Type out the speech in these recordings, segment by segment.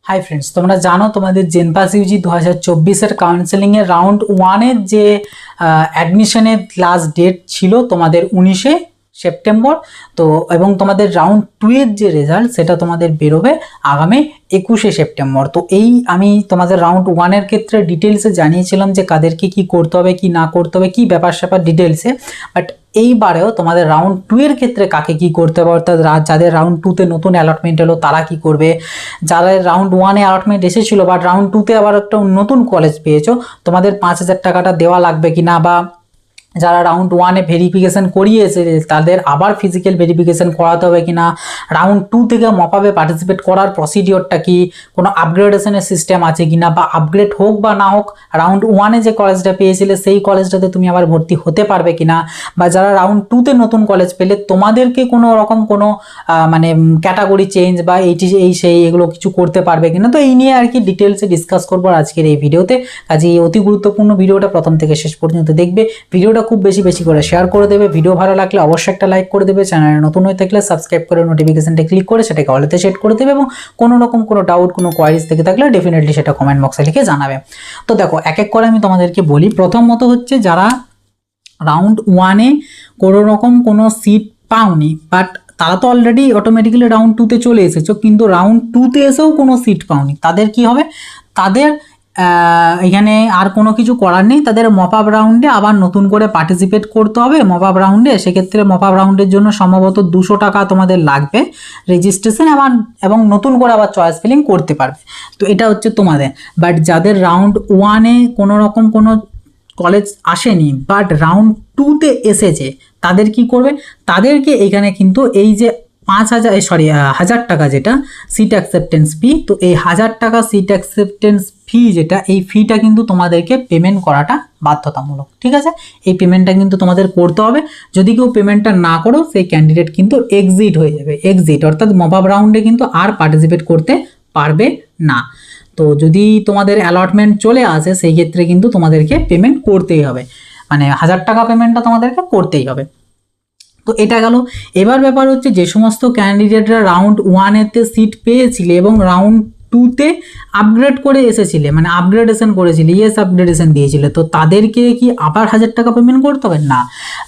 Hi friends, তোমরা জানো তোমাদের জেনপাস ইউজি 2024-এর কাউন্সেলিংয়ের রাউন্ড 1-এর যে অ্যাডমিশনের লাস্ট ডেট ছিল তোমাদের 19শে সেপ্টেম্বর। তো এবং তোমাদের রাউন্ড 2-এর যে রেজাল্ট সেটা তোমাদের বেরোবে আগামী 21শে সেপ্টেম্বর। তো এই আমি তোমাদের রাউন্ড 1-এর ক্ষেত্রে ডিটেলসে জানিয়েছিলাম যে কাদেরকে কি করতে হবে কি না করতে হবে কি ব্যাপার স্যাপার ডিটেলসে। বাট এইবারেও তোমাদের রাউন্ড 2-এর ক্ষেত্রে কাকে কি করতে হবে, অর্থাৎ যাদের রাউন্ড 2-তে নতুন অ্যালটমেন্ট এলো তারা কি করবে, যাদের রাউন্ড 1-এ অ্যালটমেন্ট এসেছিলো বাট রাউন্ড 2-তে আবার একটা নতুন কলেজ পেয়েছো, তোমাদের 5,000 টাকাটা দেওয়া লাগবে কিনা, বা যারা রাউন্ড 1-এ ভেরিফিকেশন করিয়েছে তাদের আবার ফিজিক্যাল ভেরিফিকেশন করাতে হবে কিনা, রাউন্ড 2 থেকে মপআপে পার্টিসিপেট করার প্রসিডিওরটা কি, কোনো আপগ্রেডেশনের সিস্টেম আছে কিনা, বা আপগ্রেড হোক বা না হোক রাউন্ড 1-এ যে কলেজটা পেয়েছিলে সেই কলেজটাতে তুমি আবার ভর্তি হতে পারবে কিনা, বা যারা রাউন্ড 2-তে নতুন কলেজ পেলে তোমাদেরকে কোনো রকম কোনো মানে ক্যাটাগরি চেঞ্জ বা এই সেই এগুলো কিছু করতে পারবে কিনা। তো এই নিয়ে আর কি ডিটেলসে ডিসকাস করবো আজকের এই ভিডিওতে। কাজে এই অতি গুরুত্বপূর্ণ ভিডিওটা প্রথম থেকে শেষ পর্যন্ত দেখবে। ভিডিওটা খুব বেশি করে শেয়ার করে দেবে। ভিডিও ভালো লাগলে অবশ্যই একটা লাইক করে দেবে। চ্যানেলে নতুন হয়ে থাকলে সাবস্ক্রাইব করে নোটিফিকেশনটা ক্লিক করে সেটাকে অলেতে সেট করে দেবে, এবং কোনো রকম কোনো ডাউট কোনো কোয়ারিজ থেকে থাকলে ডেফিনেটলি সেটা কমেন্ট বক্সে লিখে জানাবে। তো দেখো এক এক করে আমি তোমাদেরকে বলি। প্রথমত হচ্ছে যারা রাউন্ড 1-এ কোনো রকম কোনো সিট পাওনি, বাট তারা তো অলরেডি অটোমেটিক্যালি রাউন্ড 2-তে চলে এসেছো, কিন্তু রাউন্ড 2-তে এসেও কোনো সিট পাওনি, তাদের কি হবে? তাদের এখানে আর কোনো কিছু করার নেই, তাদের মপআপ রাউন্ডে আবার নতুন করে পার্টিসিপেট করতে হবে। মপআপ রাউন্ডে সেক্ষেত্রে মপআপ রাউন্ডের জন্য সম্ভবত 200 টাকা তোমাদের লাগবে রেজিস্ট্রেশন, এবং নতুন করে আবার চয়েস ফিলিং করতে পারবে। তো এটা হচ্ছে তোমাদের। বাট যাদের রাউন্ড 1-এ কোনো রকম কোনো কলেজ আসেনি বাট রাউন্ড 2-তে এসেছে, তাদের কি করবে? তাদেরকে এখানে কিন্তু এই যে 1,000 টাকা যেটা সিট অ্যাকসেপ্টেন্স ফি, তো এই 1,000 টাকা সিট অ্যাকসেপ্টেন্স ফি যেটা, এই ফিটা কিন্তু তোমাদেরকে পেমেন্ট করাটা বাধ্যতামূলক। ঠিক আছে, এই পেমেন্টটা কিন্তু তোমাদের করতে হবে। যদি কেউ পেমেন্টটা না করো সেই ক্যান্ডিডেট কিন্তু এক্সিট হয়ে যাবে। এক্সিট অর্থাৎ মপআপ রাউন্ডে কিন্তু আর পার্টিসিপেট করতে পারবে না। তো যদি তোমাদের অ্যালটমেন্ট চলে আসে সেই ক্ষেত্রে কিন্তু তোমাদেরকে পেমেন্ট করতেই হবে, মানে 1,000 টাকা পেমেন্টটা তোমাদেরকে করতেই হবে। তো এটা গেল। এবার ব্যাপার হচ্ছে যে সমস্ত ক্যান্ডিডেটরা রাউন্ড 1-এতে সিট পেয়েছিলে এবং রাউন্ড 2-তে আপগ্রেড করে এসেছিলে, মানে আপগ্রেডেশন করেছিলে, আপগ্রেডেশন দিয়েছিলে, তো তাদেরকে কি আবার 1,000 টাকা পেমেন্ট করতে হবে না?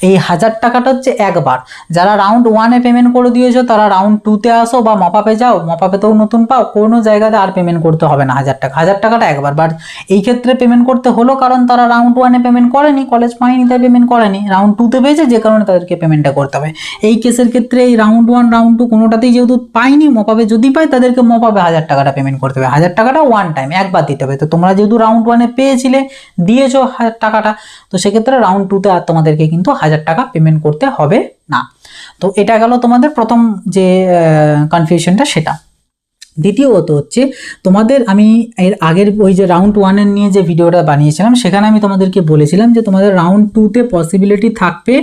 এই 1,000 টাকাটা হচ্ছে একবার। যারা রাউন্ড 1-এ পেমেন্ট করে দিয়েছো তারা রাউন্ড 2-তে আসো বা মপআপে যাও, মপআপেতেও নতুন পাও, কোনো জায়গাতে আর পেমেন্ট করতে হবে না 1,000 টাকা। 1,000 টাকাটা একবার। বাট এই ক্ষেত্রে পেমেন্ট করতে হলো কারণ তারা রাউন্ড 1-এ পেমেন্ট করেনি, কলেজ পায়নি তাই পেমেন্ট করেনি, রাউন্ড 2-তে পেয়েছে যে কারণে তাদেরকে পেমেন্টটা করতে হবে। এই কেসের ক্ষেত্রে এই রাউন্ড 1 রাউন্ড 2 কোনোটাতেই যেহেতু পাইনি, মপআপে যদি পায় তাদেরকে মপআপে 1,000 টাকাটা পেমেন্ট করতে হবে। 1,000 টাকাটা ওয়ান টাইম একবার দিতে হবে। তো তোমরা যেহেতু রাউন্ড 1-এ পেয়েছিলে, দিয়েছো 1,000 টাকাটা, তো সেক্ষেত্রে রাউন্ড 2-তে আর তোমাদেরকে কিন্তু 1,000 টাকা পেমেন্ট করতে হবে না। তো এটা গেল তোমাদের প্রথম যে কনফিউশনটা সেটা। দ্বিতীয়ত হচ্ছে তোমাদের, আমি এর আগের ওই যে রাউন্ড 1-এর নিয়ে যে ভিডিওটা বানিয়েছিলাম সেখানে আমি তোমাদেরকে বলেছিলাম যে তোমাদের রাউন্ড 2-তে পসিবিলিটি থাকবে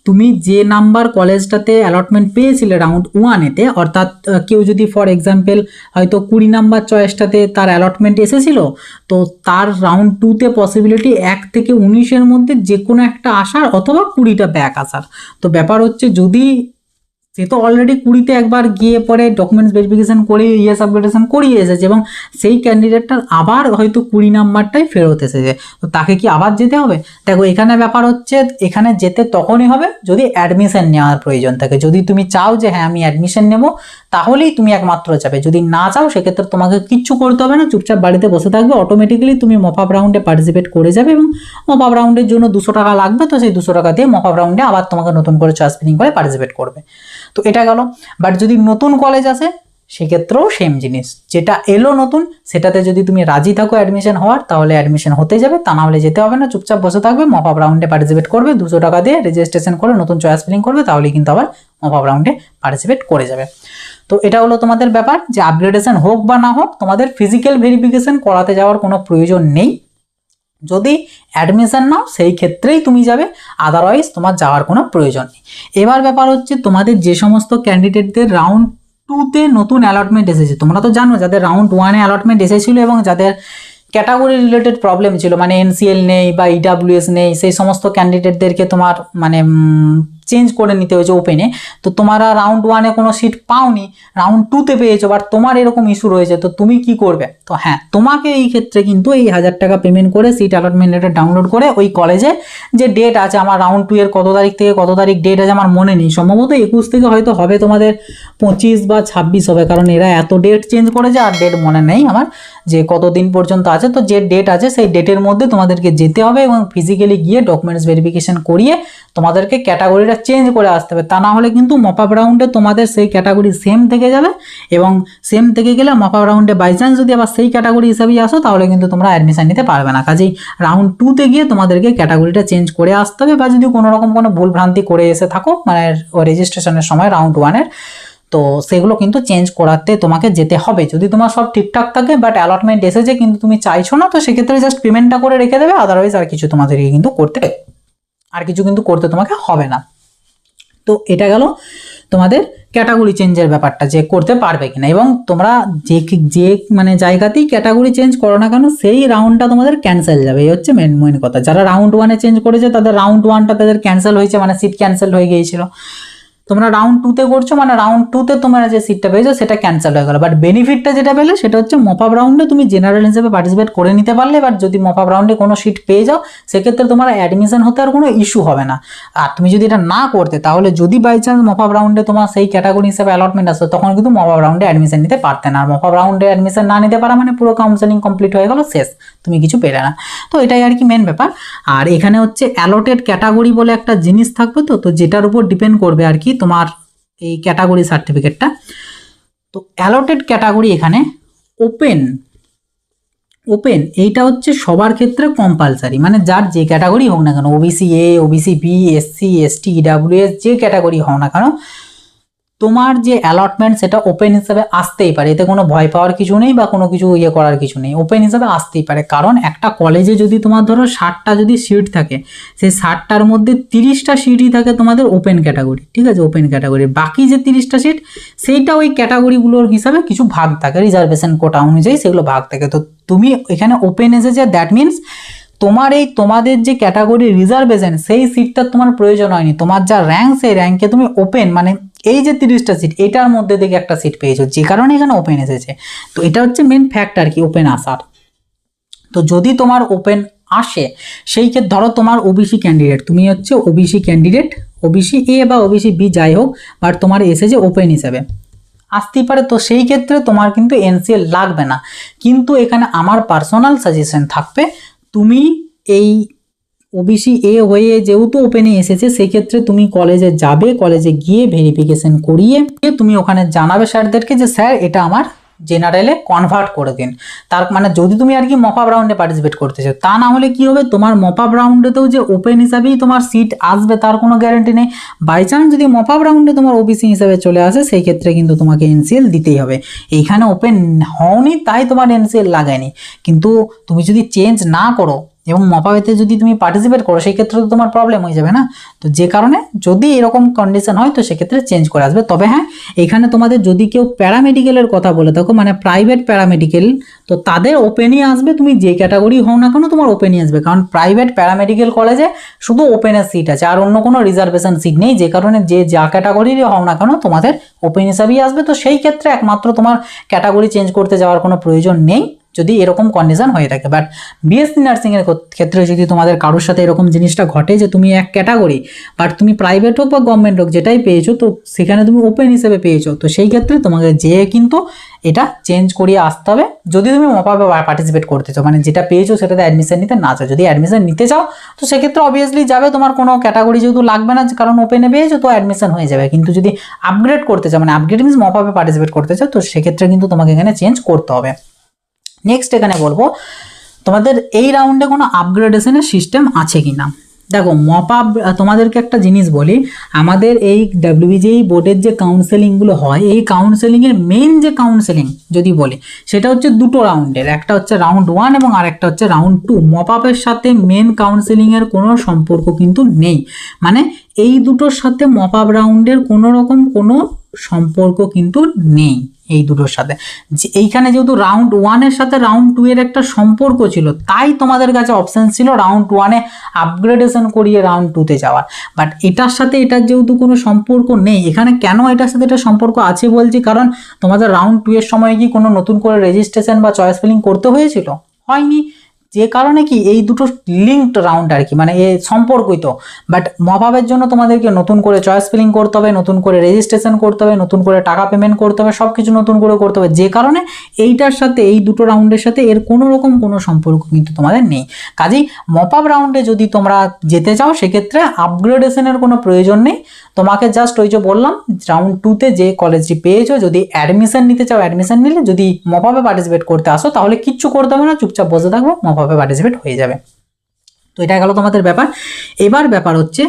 তুমি যে নাম্বার কলেজটাতে অ্যালটমেন্ট পেয়েছিলে রাউন্ড 1-এতে, অর্থাৎ কেউ যদি ফর এক্সাম্পল হয়তো 20 নাম্বার চয়েসটাতে তার অ্যালটমেন্ট এসেছিল, তো তার রাউন্ড 2-তে পসিবিলিটি 1 থেকে 19-এর মধ্যে যে কোনো একটা আসার, অথবা 20টা ব্যাক আসার। তো ব্যাপার হচ্ছে যদি সে তো অলরেডি 20-তে একবার গিয়ে পরে ডকুমেন্টস ভেরিফিকেশন করে আপগ্রেডেশন করিয়ে এসেছে, এবং সেই ক্যান্ডিডেটটার আবার হয়তো 20 নাম্বারটাই ফেরত এসেছে, তো তাকে কি আবার যেতে হবে? দেখো এখানে ব্যাপার হচ্ছে এখানে যেতে তখনই হবে যদি অ্যাডমিশন নেওয়ার প্রয়োজন থাকে। যদি তুমি চাও যে হ্যাঁ আমি অ্যাডমিশন নেব, তাহলেই তুমি একমাত্র যাবে। যদি না চাও সেক্ষেত্রে তোমাকে কিচ্ছু করতে হবে না, চুপচাপ বাড়িতে বসে থাকবে, অটোমেটিক্যালি তুমি মপআপ রাউন্ডে পার্টিসিপেট করে যাবে, এবং মপআপ রাউন্ডের জন্য 200 টাকা লাগবে, তো সেই 200 টাকা দিয়ে মপআপ রাউন্ডে আবার তোমাকে নতুন করে চয়েস ফিলিং করে পার্টিসিপেট করবে। তো এটা গেল। বাট যদি নতুন কলেজ আসে সেক্ষেত্রেও সেম জিনিস, যেটা এলো নতুন সেটাতে যদি তুমি রাজি থাকো অ্যাডমিশন হওয়ার, তাহলে অ্যাডমিশন হতে যাবে, তা না হলে যেতে হবে না, চুপচাপ বসে থাকবে, মপআপ রাউন্ডে পার্টিসিপেট করবে, 200 টাকা দিয়ে রেজিস্ট্রেশন করে নতুন চয়েস ফিলিং করবে, তাহলে কিন্তু আবার মপআপ রাউন্ডে পার্টিসিপেট করে যাবে। তো এটা হলো তোমাদের ব্যাপার যে আপগ্রেডেশন হোক বা না হোক তোমাদের ফিজিক্যাল ভেরিফিকেশন করাতে যাওয়ার কোনো প্রয়োজন নেই। যদি অ্যাডমিশন নাও সেই ক্ষেত্রেই তুমি যাবে, আদারওয়াইজ তোমার যাওয়ার কোনো প্রয়োজন নেই। এবার ব্যাপার হচ্ছে তোমাদের যে সমস্ত ক্যান্ডিডেটদের রাউন্ড 2-তে নতুন অ্যালটমেন্ট এসেছে, তোমরা তো জানো যাদের রাউন্ড 1-এ অ্যালটমেন্ট এসেছিল এবং যাদের ক্যাটাগরি রিলেটেড প্রবলেম ছিল, মানে এনসিএল নেই বা ইডাব্লিউএস নেই, সেই সমস্ত ক্যান্ডিডেটদেরকে তোমার মানে চেঞ্জ করে নিতে হয়েছে ওপেনে, তো তোমরা রাউন্ড 1-এ কোনো সিট পাওনি, রাউন্ড 2-তে পেয়েছো, বাট তোমার এরকম ইস্যু রয়েছে, তো তুমি কি করবে? তো হ্যাঁ, তোমাকে এই ক্ষেত্রে কিন্তু এই 1000 টাকা পেমেন্ট করে সিট অ্যালটমেন্ট লেটার ডাউনলোড করে ওই কলেজে যে ডেট আছে, আমার রাউন্ড 2 এর কত তারিখ থেকে কত তারিখ ডেট আছে আমার মনে নেই, সম্ভবত 21 থেকে হয়তো হবে, তোমাদের 25 বা 26 হবে, কারণ এরা এত ডেট চেঞ্জ করেছে, আর ডেট মনে নেই আমার যে কত দিন পর্যন্ত আছে। তো যে ডেট আছে সেই ডেটের মধ্যে তোমাদেরকে যেতে হবে এবং ফিজিক্যালি গিয়ে ডকুমেন্টস ভেরিফিকেশন করিয়ে তোমাদেরকে ক্যাটাগরিটা চেঞ্জ করে আসতে হবে। তা না হলে কিন্তু মপ আপ রাউন্ডে তোমাদের সেই ক্যাটাগরি সেম থেকে যাবে, এবং সেম থেকে গেলে মপ আপ রাউন্ডে বাই চান্স যদি আবার সেই ক্যাটাগরি হিসাবেই আসো তাহলে কিন্তু তোমরা অ্যাডমিশন নিতে পারবে না। কাজেই রাউন্ড 2-তে গিয়ে তোমাদেরকে ক্যাটাগরিটা চেঞ্জ করে আসতে হবে, বা যদি কোনো রকম কোনো ভুল ভ্রান্তি করে এসে থাকো মানে রেজিস্ট্রেশনের সময় রাউন্ড 1-এর, তো সেগুলো কিন্তু চেঞ্জ করাতে তোমাকে যেতে হবে। যদি তোমার সব ঠিকঠাক থাকে বাট অ্যালটমেন্ট এসেছে কিন্তু তুমি চাইছো না, তো সেক্ষেত্রে জাস্ট পেমেন্টটা করে রেখে দেবে, আদারওয়াইজ আর কিছু তোমাদেরকে কিন্তু করতে তোমাকে হবে না। তো এটা গেল তোমাদের ক্যাটাগরি চেঞ্জের ব্যাপারটা, যে করতে পারবে কিনা, এবং তোমরা যে মানে জায়গাতেই ক্যাটাগরি চেঞ্জ করো না কেন সেই রাউন্ডটা তোমাদের ক্যান্সেল যাবে, এই হচ্ছে মেন কথা। যারা রাউন্ড 1-এ চেঞ্জ করেছে তাদের রাউন্ড 1টা তাদের ক্যান্সেল হয়েছে, মানে সিট ক্যান্সেল হয়ে গিয়েছিল। তোমরা রাউন্ড 2-তে করছো মানে রাউন্ড 2-তে তোমরা যে সিটটা পেয়েছো সেটা ক্যান্সেল হয়ে গেল, বাট বেনিফিটটা যেটা পেলে সেটা হচ্ছে মপ আপ রাউন্ডে তুমি জেনারেল হিসেবে পার্টিসিপেট করে নিতে পারলে, বাট যদি মপ আপ রাউন্ডে কোনো সিট পেয়ে যাও সেক্ষেত্রে তোমার অ্যাডমিশন হতে আর কোনো ইস্যু হবে না। আর তুমি যদি এটা না করতে, তাহলে যদি বাই চান্স মপ আপ রাউন্ডে তোমার সেই ক্যাটাগরি হিসেবে অ্যালটমেন্ট আসতো, তখন কিন্তু মপ আপ রাউন্ডে অ্যাডমিশন নিতে পারতে না। আর মপ আপ রাউন্ডে অ্যাডমিশন না নিতে পারা মানে পুরো কাউন্সেলিং কমপ্লিট হয়ে গেল, শেষ, তুমি কিছু পেলে না। তো এটাই আর কি মেন ব্যাপার। আর এখানে হচ্ছে অ্যালটেড ক্যাটাগরি বলে একটা জিনিস থাকবে, তো যেটার উপর ডিপেন্ড করবে আর কি তোমার এই ক্যাটাগরি সার্টিফিকেটটা। তো অ্যালটেড ক্যাটাগরি এখানে ওপেন এইটা হচ্ছে সবার ক্ষেত্রে কম্পালসারি, মানে যার যে ক্যাটাগরি হোক না কেন, OBC A, OBC B, SC, ST, EWS, যে ক্যাটাগরি হোক না কেন, তোমার যে অ্যালটমেন্ট সেটা ওপেন হিসাবে আসতেই পারে, এতে কোনো ভয় পাওয়ার কিছু নেই বা কোনো কিছু ইয়ে করার কিছু নেই, ওপেন হিসাবে আসতেই পারে। কারণ একটা কলেজে যদি তোমার ধরো 60টা যদি সিট থাকে, সেই 60টার মধ্যে 30টা সিটই থাকে তোমাদের ওপেন ক্যাটাগরি, ঠিক আছে, ওপেন ক্যাটাগরি, বাকি যে 30টা সিট সেইটা ওই ক্যাটাগরিগুলোর হিসাবে কিছু ভাগ থাকে, রিজার্ভেশন কোটা অনুযায়ী সেগুলো ভাগ থাকে। তো তুমি এখানে ওপেন এসেছে, দ্যাট মিনস তোমাদের যে ক্যাটাগরি রিজার্ভেশন সেই সিটটা তোমার প্রয়োজন হয়নি, তোমার যা র্যাঙ্ক সেই র্যাঙ্কে তুমি ওপেন মানে এই যে 30টা সিট এটার মধ্যে থেকে একটা সিট পেয়েছো, যে কারণে এখানে ওপেন এসেছে। তো এটা হচ্ছে মেন ফ্যাক্ট আর কি ওপেন আসার। তো যদি তোমার ওপেন আসে সেই ক্ষেত্রে ধরো তোমার ওবিসি ক্যান্ডিডেট, তুমি হচ্ছে ওবিসি ক্যান্ডিডেট, ওবিসি এ বা ওবিসি বি যাই হোক, বাট তোমার এসেছে ওপেন হিসেবে, আসতেই পারে, তো সেই ক্ষেত্রে তোমার কিন্তু এনসিএল লাগবে না। কিন্তু এখানে আমার পার্সোনাল সাজেশন থাকবে, তুমি এই ওবিসি এ হয়ে যেহেতু ওপেনে এসেছে সেই ক্ষেত্রে তুমি কলেজে যাবে, কলেজে গিয়ে ভেরিফিকেশন করিয়ে তুমি ওখানে জানাবে স্যারদেরকে যে স্যার এটা আমার জেনারেলে কনভার্ট করে দিন। তার মানে যদি তুমি আর কি মপ আপ রাউন্ডে পার্টিসিপেট করতে চাও, তা না হলে কি হবে, তোমার মপ আপ রাউন্ডেতেও যে ওপেন হিসাবেই তোমার সিট আসবে তার কোনো গ্যারান্টি নেই। বাই চান্স যদি মপ আপ রাউন্ডে তোমার ওবিসি হিসাবে চলে আসে সেই ক্ষেত্রে কিন্তু তোমাকে এনসিএল দিতেই হবে। এইখানে ওপেন হওনি তাই তোমার এনসিএল লাগায়নি, কিন্তু তুমি যদি চেঞ্জ না করো এবং মপাবেতে যদি তুমি পার্টিসিপেট করো সেই ক্ষেত্রে তো তোমার প্রবলেম হয়ে যাবে না। তো যে কারণে যদি এরকম কন্ডিশন হয় তো সেক্ষেত্রে চেঞ্জ করে আসবে। তবে হ্যাঁ, এখানে তোমাদের যদি কেউ প্যারামেডিক্যালের কথা বলে থাকো মানে প্রাইভেট প্যারামেডিক্যাল, তো তাদের ওপেনই আসবে, তুমি যে ক্যাটাগরি হও না কেন তোমার ওপেনই আসবে, কারণ প্রাইভেট প্যারামেডিক্যাল কলেজে শুধু ওপেনের সিট আছে আর অন্য কোনো রিজার্ভেশন সিট নেই, যে কারণে যে যা ক্যাটাগরির হও না কেন তোমাদের ওপেন হিসাবেই আসবে। তো সেই ক্ষেত্রে একমাত্র তোমার ক্যাটাগরি চেঞ্জ করতে যাওয়ার কোনো প্রয়োজন নেই যদি এরকম কন্ডিশন হয়ে থাকে। বাট বিএসসি নার্সিংয়ের ক্ষেত্রে যদি তোমাদের কারোর সাথে এরকম জিনিসটা ঘটে যে তুমি এক ক্যাটাগরি বাট তুমি প্রাইভেট হোক বা গভর্নমেন্ট হোক যেটাই পেয়েছো, তো সেখানে তুমি ওপেন হিসেবে পেয়েছো, তো সেই ক্ষেত্রে তোমাকে যেয়ে কিন্তু এটা চেঞ্জ করিয়ে আসতে হবে যদি তুমি মপাবে পার্টিসিপেট করতে চাও, মানে যেটা পেয়েছো সেটাতে অ্যাডমিশন নিতে না চাও। যদি অ্যাডমিশন নিতে চাও তো সেক্ষেত্রে অবভিয়াসলি যাবে, তোমার কোনো ক্যাটাগরি যেহেতু লাগবে না কারণ ওপেনে পেয়েছো তো অ্যাডমিশন হয়ে যাবে। কিন্তু যদি আপগ্রেড করতে চাও মানে আপগ্রেড মিনস মপাবে পার্টিসিপেট করতে চাও, তো সেক্ষেত্রে কিন্তু তোমাকে এখানে চেঞ্জ করতে হবে। নেক্সট এখানে বলবো তোমাদের এই রাউন্ডে কোনো আপগ্রেডেশনের সিস্টেম আছে কিনা। দেখো মপ আপ তোমাদেরকে একটা জিনিস বলি, আমাদের এই ডাব্লিউবিজেই বোর্ডের যে কাউন্সেলিংগুলো হয় এই কাউন্সেলিংয়ের মেন যে কাউন্সেলিং যদি বলি সেটা হচ্ছে দুটো রাউন্ডের, একটা হচ্ছে রাউন্ড 1 এবং আরেকটা হচ্ছে রাউন্ড 2। মপ আপের সাথে মেন কাউন্সেলিংয়ের কোনো সম্পর্ক কিন্তু নেই, মানে এই দুটোর সাথে মপ আপ রাউন্ডের কোনো রকম কোনো সম্পর্ক কিন্তু নেই। এই দুটোর সাথে। যে এইখানে যেহেতু রাউন্ড 1-এর সাথে রাউন্ড 2-এর একটা সম্পর্ক ছিল, তাই তোমাদের কাছে অপশন ছিল রাউন্ড 1-এ আপগ্রেডেশন করিয়ে রাউন্ড 2-তে যাওয়ার। বাট এটার সাথে এটার যেহেতু কোনো সম্পর্ক নেই, এখানে কেন এটার সাথে এটা সম্পর্ক আছে বলছি, কারণ তোমাদের রাউন্ড 2-এর সময় কি কোনো নতুন করে রেজিস্ট্রেশন বা চয়েস ফিলিং করতে হয়েছিল? হয়নি। যে কারণে কি এই দুটো লিঙ্কড রাউন্ড আর কি, মানে এ সম্পর্কিত। বাট মপআপের জন্য তোমাদেরকে নতুন করে চয়েস ফিলিং করতে হবে, নতুন করে রেজিস্ট্রেশন করতে হবে, নতুন করে টাকা পেমেন্ট করতে হবে, সব কিছু নতুন করে করতে হবে। যে কারণে এইটার সাথে এই দুটো রাউন্ডের সাথে এর কোনো রকম কোনো সম্পর্ক কিন্তু তোমাদের নেই। কাজেই মপআপ রাউন্ডে যদি তোমরা যেতে চাও সেক্ষেত্রে আপগ্রেডেশনের কোনো প্রয়োজন নেই। তোমাকে জাস্ট ওই যে বললাম রাউন্ড 2-তে যে কলেজটি পেয়েছো, যদি অ্যাডমিশন নিতে চাও অ্যাডমিশন নিলে, যদি মপআপে পার্টিসিপেট করতে আসো তাহলে কিচ্ছু করতে হবে না, চুপচাপ বসে থাকবো, মপআপে পার্টিসিপেট হয়ে যাবে। তো এটা গেল তোমাদের ব্যাপার। এবার ব্যাপার হচ্ছে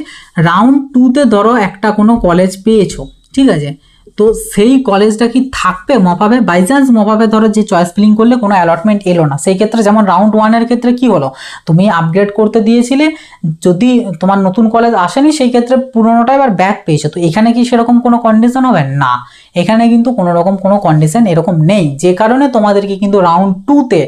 রাউন্ড 2-তে ধরো একটা কোনো কলেজ পেয়েছো, ঠিক আছে, তো সেই কলেজটা কি থাকবে মপআপে? বাই চান্স মপআপে ধরো যে চয়েস ফিলিং করলে কোনো অ্যালটমেন্ট এলো না, সেই ক্ষেত্রে যেমন রাউন্ড 1-এর ক্ষেত্রে কি হলো, তুমি আপগ্রেড করতে দিয়েছিলে, যদি তোমার নতুন কলেজ আসেনি সেই ক্ষেত্রে পুরোনোটা এবার ব্যাক পেয়েছো। তো এখানে কি সেরকম কোনো কন্ডিশন হবে না, এখানে কিন্তু কোনো রকম কোনো কন্ডিশন এরকম নেই। যে কারণে তোমাদেরকে কিন্তু রাউন্ড 2-তে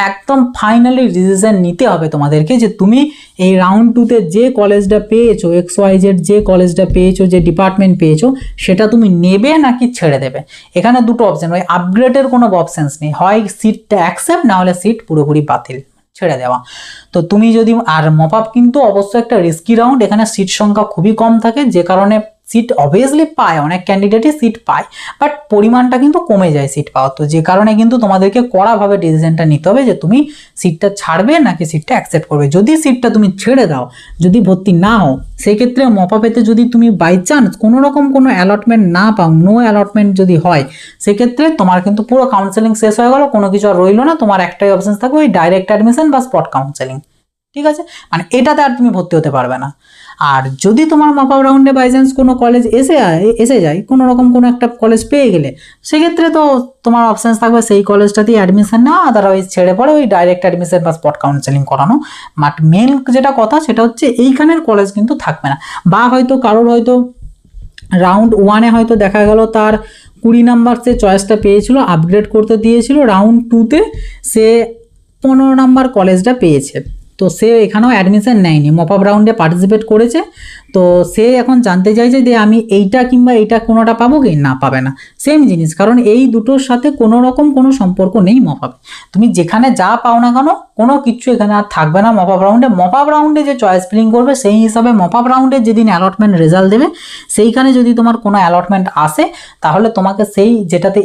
একদম ফাইনালি ডিসিশন নিতে হবে তোমাদেরকে, যে তুমি এই রাউন্ড 2-তে যে কলেজটা পেয়েছো, XYZ যে কলেজটা পেয়েছো, যে ডিপার্টমেন্ট পেয়েছো, সেটা তুমি নেবে নাকি ছেড়ে দেবে। এখানে দুটো অপশন, ওই আপগ্রেডের কোনো অপশানস নেই, হয় সিটটা অ্যাকসেপ্ট, না হলে সিট পুরোপুরি বাতিল, ছেড়ে দেওয়া। তো তুমি যদি, আর মপআপ কিন্তু অবশ্যই একটা রিস্কি রাউন্ড, এখানে সিট সংখ্যা খুবই কম থাকে, যে কারণে সিট অবভিয়াসলি পায়, অনেক ক্যান্ডিডেটই সিট পায়, বাট পরিমাণটা কিন্তু কমে যায় সিট পাওয়ার। তো যে কারণে কিন্তু তোমাদেরকে কড়াভাবে ডিসিশনটা নিতে হবে যে তুমি সিটটা ছাড়বে নাকি সিটটা অ্যাকসেপ্ট করবে। যদি সিটটা তুমি ছেড়ে দাও, যদি ভর্তি না হও, সেক্ষেত্রে মপআপেতে যদি তুমি বাই চান্স কোনো রকম কোনো অ্যালটমেন্ট না পাও, নো অ্যালটমেন্ট যদি হয়, সেক্ষেত্রে তোমার কিন্তু পুরো কাউন্সেলিং শেষ হয়ে গেল, কোনো কিছু আর রইলো না, তোমার একটাই অপশন থাকবে ওই ডাইরেক্ট অ্যাডমিশন বা স্পট কাউন্সেলিং, ঠিক আছে, মানে এটাতে আর তুমি ভর্তি হতে পারবে না। আর যদি তোমার মপআপ রাউন্ডে বাই চান্স কোনো কলেজ এসে যায়, কোনো রকম কোনো একটা কলেজ পেয়ে গেলে, সেক্ষেত্রে তো তোমার অপশানস থাকবে সেই কলেজটাতেই অ্যাডমিশন নেওয়া, আদারওয়াইজ ছেড়ে পড়ে ওই ডাইরেক্ট অ্যাডমিশন বা স্পট কাউন্সেলিং করানো। বাট মেন যেটা কথা সেটা হচ্ছে এইখানের কলেজ কিন্তু থাকবে না। বা হয়তো কারোর হয়তো রাউন্ড 1-এ হয়তো দেখা গেল তার 20 নাম্বার সে চয়েসটা পেয়েছিল, আপগ্রেড করতে দিয়েছিল, রাউন্ড 2-তে সে 15 নাম্বার কলেজটা পেয়েছে, তো সে এখানেও অ্যাডমিশন নেয়নি, মপআপ রাউন্ডে পার্টিসিপেট করেছে, তো সে এখন জানতে চাইছে যে আমি এইটা কিংবা এইটা কোনোটা পাবো কি না, পাবে না, সেম জিনিস, কারণ এই দুটোর সাথে কোনো রকম কোনো সম্পর্ক নেই মপআপে। তুমি যেখানে যা পাও না কেন, কোনো কিছু এখানে আর থাকবে না মপআপ রাউন্ডে। মপআপ রাউন্ডে যে চয়েস ফিলিং করবে সেই হিসাবে মপআপ রাউন্ডে যেদিন অ্যালটমেন্ট রেজাল্ট দেবে, সেইখানে যদি তোমার কোনো অ্যালটমেন্ট আসে, তাহলে তোমাকে সেই যেটাতে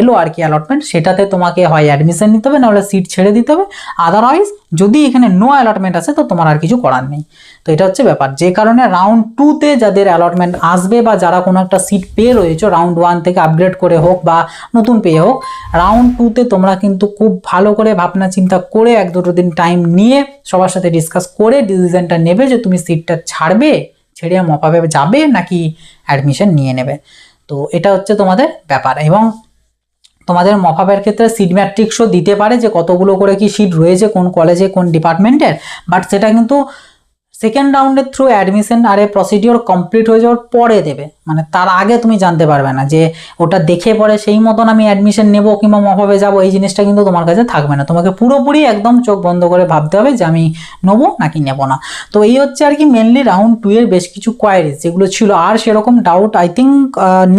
এলো আর কি অ্যালটমেন্ট, সেটাতে তোমাকে হয় অ্যাডমিশন নিতে হবে, নাহলে সিট ছেড়ে দিতে হবে। আদারওয়াইজ যদি এখানে নো অ্যালটমেন্ট আসে তো তোমার আর কিছু করার নেই। তো এটা হচ্ছে ব্যাপার, যে কারণে রাউন্ড 2-তে যাদের অ্যালটমেন্ট আসবে বা যারা কোনো একটা সিট পেয়ে রয়েছে রাউন্ড 1 থেকে আপগ্রেড করে হোক বা নতুন পেয়ে হোক, রাউন্ড 2-তে তোমরা কিন্তু খুব ভালো করে ভাবনা চিন্তা করে 1-2 দিন টাইম নিয়ে সবার সাথে ডিসকাস করে ডিসিশনটা নেবে যে তুমি সিটটা ছেড়ে মপআপে যাবে নাকি অ্যাডমিশন নিয়ে নেবে। তো এটা হচ্ছে তোমাদের ব্যাপার। এবং তোমাদের মপআপের ক্ষেত্রে সিট ম্যাট্রিক্সও দিতে পারে যে কতগুলো করে কি সিট রয়েছে কোন কলেজে কোন ডিপার্টমেন্টের, বাট সেটা কিন্তু সেকেন্ড রাউন্ডের থ্রু অ্যাডমিশন আর প্রসিডিওর কমপ্লিট হয়ে যাওয়ার পরে দেবে, মানে তার আগে তুমি জানতে পারবে না যে ওটা দেখে পরে সেই মতন আমি অ্যাডমিশন নেবো কিংবা মপআপে যাবো, এই জিনিসটা কিন্তু তোমার কাছে থাকবে না। তোমাকে পুরোপুরি একদম চোখ বন্ধ করে ভাবতে হবে যে আমি নেবো নাকি নেবো না। তো এই হচ্ছে আর কি মেনলি রাউন্ড 2 এর বেশ কিছু কোয়ারিজ যেগুলো ছিল। আর সেরকম ডাউট আই থিঙ্ক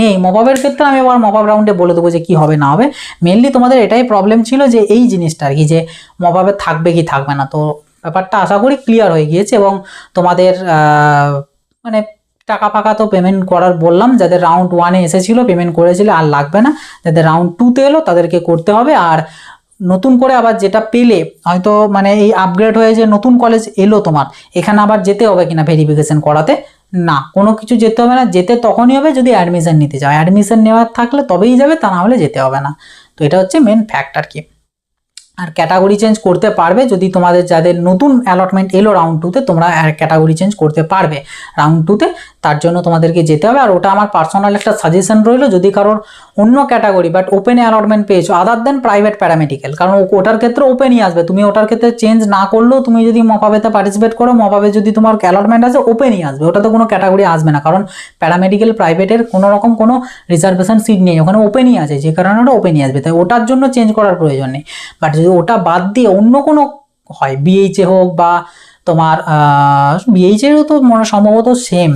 নেই মপআপের ক্ষেত্রে। আমি এবার মপআপ রাউন্ডে বলে দেবো যে কি হবে না হবে। মেনলি তোমাদের এটাই প্রবলেম ছিল যে এই জিনিসটা আর কি, যে মপআপে থাকবে কি থাকবে না। তো ব্যাপারটা আশা করি ক্লিয়ার হয়ে গিয়েছে। এবং তোমাদের মানে টাকা ফাঁকা তো পেমেন্ট করার বললাম, যাদের রাউন্ড 1-এ এসেছিল পেমেন্ট করেছিল আর লাগবে না, যাদের রাউন্ড 2-তে এলো তাদেরকে করতে হবে। আর নতুন করে আবার যেটা পেলে হয়তো মানে এই আপগ্রেড হয়ে যে নতুন কলেজ এলো তোমার, এখানে আবার যেতে হবে কিনা ভেরিফিকেশন করাতে, না কোনো কিছু যেতে হবে না। যেতে তখনই হবে যদি অ্যাডমিশন নিতে যাও, অ্যাডমিশন নেওয়ার থাকলে তবেই যাবে, তা না হলে যেতে হবে না। তো এটা হচ্ছে মেন ফ্যাক্ট আর কি। আর ক্যাটাগরি চেঞ্জ করতে পারবে যদি তোমাদের যাদের নতুন অ্যালটমেন্ট এলো রাউন্ড 2-তে, তোমরা ক্যাটাগরি চেঞ্জ করতে পারবে রাউন্ড 2-তে। তার জন্য তোমাদেরকে যেতে হবে। আর ওটা আমার পার্সোনাল একটা সাজেশন রইলো, যদি কারোর অন্য ক্যাটাগরি বাট ওপেন অ্যালটমেন্ট পেয়েছো আদার দেন প্রাইভেট প্যারামেডিক্যাল, কারণ ওটার ক্ষেত্রে ওপেনই আসবে, তুমি ওটার ক্ষেত্রে চেঞ্জ না করলেও তুমি যদি মপাবেতে পার্টিসিপেট করো, মপাবে যদি তোমার অ্যালটমেন্ট আছে ওপেনই আসবে, ওটাতে কোনো ক্যাটাগরি আসবে না, কারণ প্যারামেডিক্যাল প্রাইভেটের কোনো রকম কোনো রিজার্ভেশন সিট নেই, ওখানে ওপেনই আছে, যে কারণে ওটা ওপেনই আসবে, তাই ওটার জন্য চেঞ্জ করার প্রয়োজন নেই। বাট যদি ওটা বাদ দিয়ে অন্য কোনো হয়, বিএইচএ হোক বা তোমার বিএইচএরও তো মনে সম্ভবত সেম,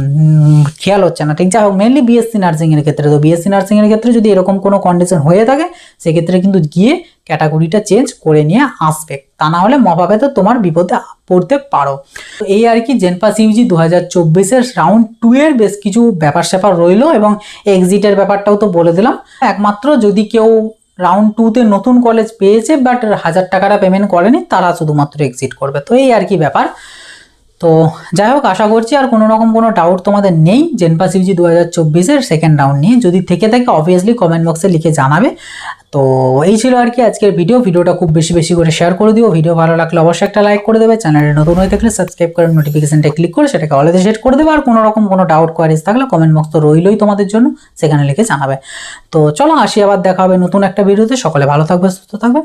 খেয়াল হচ্ছে না ঠিক, যাই হোক মেনলি বিএসসি নার্সিংয়ের ক্ষেত্রে, তো বিএসসি নার্সিংয়ের ক্ষেত্রে যদি এরকম কোনো কন্ডিশন হয়ে থাকে সেক্ষেত্রে কিন্তু গিয়ে ক্যাটাগরিটা চেঞ্জ করে নিয়ে আসবে, তা না হলে মপাবে তো তোমার বিপদে পড়তে পারো। তো এই আর কি জেনপাস ইউজি 2024-এর রাউন্ড 2 এর বেশ কিছু ব্যাপার স্যাপার রইলো, এবং এক্সিটের ব্যাপারটাও তো বলে দিলাম। একমাত্র যদি কেউ রাউন্ড 2-তে নতুন কলেজ পেয়েছে বাট 1000 টাকাটা পেমেন্ট করেনি, তারা শুধুমাত্র এক্সিট করবে। তো এই আর কি ব্যাপার। তো যাই হোক, আশা করছি আর কোনো রকম কোনো ডাউট তোমাদের নেই জেনপাস ইউজি 2024-এর সেকেন্ড রাউন্ড নিয়ে। যদি থেকে থাকে অবভিয়াসলি কমেন্ট বক্সে লিখে জানাবে। তো এই ছিল আর কি আজকের ভিডিওটা খুব বেশি বেশি করে শেয়ার করে দিও। ভিডিও ভালো লাগলে অবশ্যই একটা লাইক করে দেবে, চ্যানেলে নতুন হয়ে থাকলে সাবস্ক্রাইব করে নোটিফিকেশনটা ক্লিক করে সেটাকে অলেতে সেট করে দেবে। আর কোনো রকম কোনো ডাউট কোয়ারিজ থাকলে কমেন্ট বক্স তো রইলই তোমাদের জন্য, সেখানে লিখে জানাবে। তো চলো আসি, আবার দেখা হবে নতুন একটা ভিডিওতে। সকলে ভালো থাকবে, সুস্থ থাকবে।